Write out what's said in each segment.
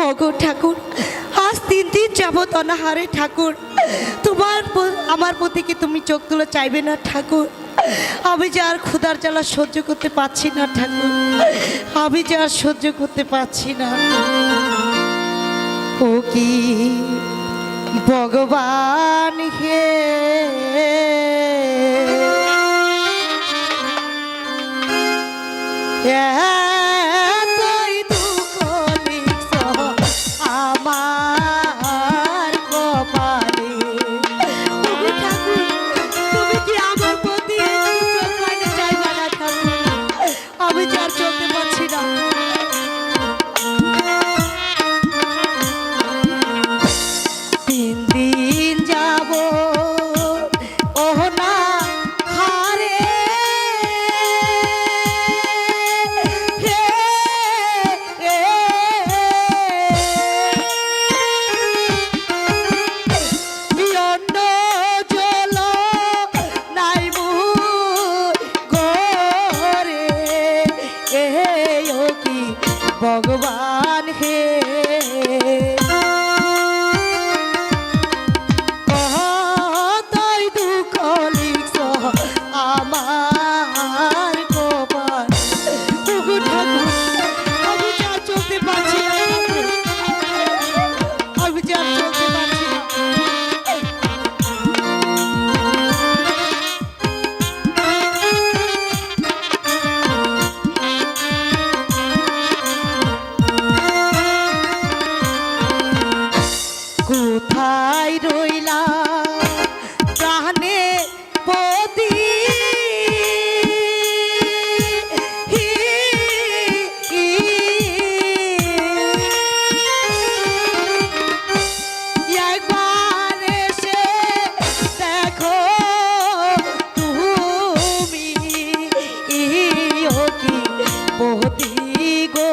ওগো ঠাকুর, আজ 3 দিন যাবত অনাহারে ঠাকুর, আমার প্রতি কি তুমি চোখ তুলে চাইবে না ঠাকুর? আমি যে আর ক্ষুধার জ্বালা সহ্য করতে পারছি না ঠাকুর, আমি যে আর সহ্য করতে পারছি না। ও কি ভগবান হে, এতই দুঃখ লিখছ আমার কপালে। ওগো ঠাকুর, তুমি কি আমার প্রতি চোখ পাইতে চাইবা না ঠাকুর? আমি যে আর চলতে পারছি না। 3 দিন যাব না হারে, ভগবান হে, কতই দুঃখ লিখছ আমার কপাল। ওগো ঠাকুর, আমি যে আর চলতে পারছি না, আমি যে আর চলতে পারছি না। কোথায় রইলা প্রাণে পতি, একবার এসে দেখো তুমি, ও কি পতি গো,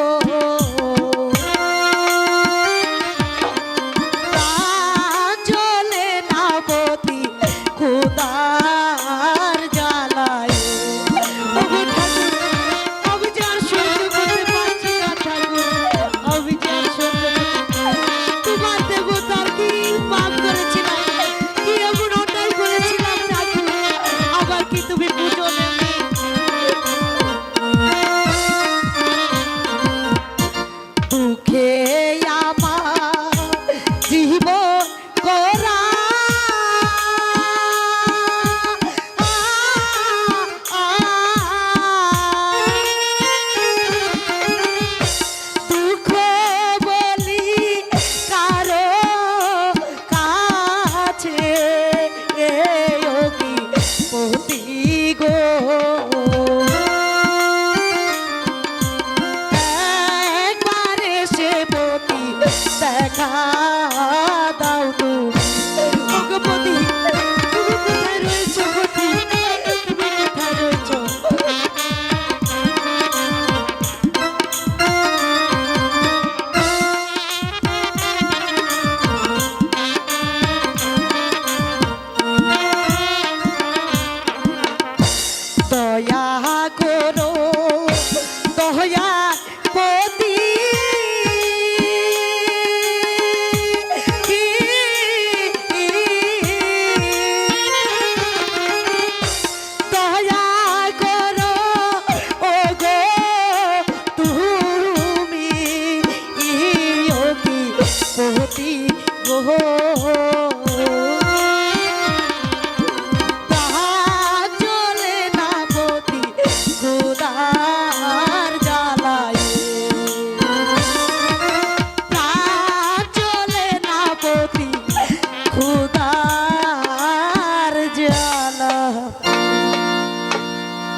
খোদার জ্বালায়। ওগো ঠাকুর, আমি যে আর সহ্য করতে পারছি না ঠাকুর, আমি যে আর সহ্য করতে, তোমার দেবতার কি পাপ করেছিলাম, কি এমন অন্যায় করেছিলাম ঠাকুর, আবার কি তুমি বুঝো না? দুঃখে আমার জীবন করা, একবার এসে পতি দেখা